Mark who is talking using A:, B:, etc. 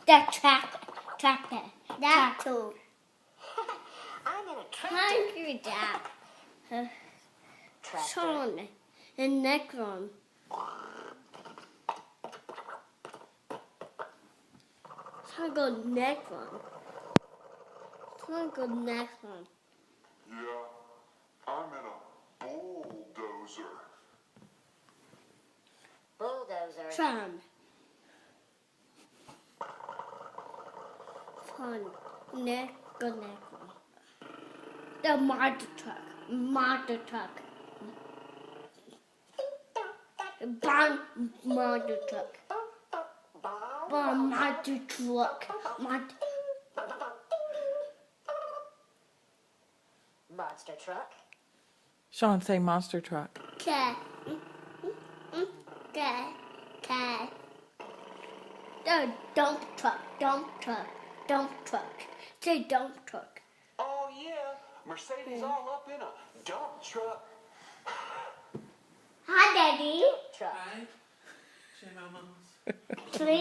A: The tractor.
B: That too.
C: I'm in a tractor.
A: Hungry Dad.
C: Tractor.
A: Sean. The next one. So go next one. So go next one.
D: Yeah, I'm in a bulldozer.
C: Bulldozer.
A: Tram. Fun. Next go next one. The monster truck. Monster truck. Bomb monster truck. Bomb monster truck.
C: Monster truck.
E: Sean, say monster truck.
A: Cat. Cat. Cat. The dump truck. Dump truck. Dump truck. Say dump truck.
F: Oh yeah, Mercedes all up in a dump truck.
A: Hi, Daddy.
C: Truck.
A: Please.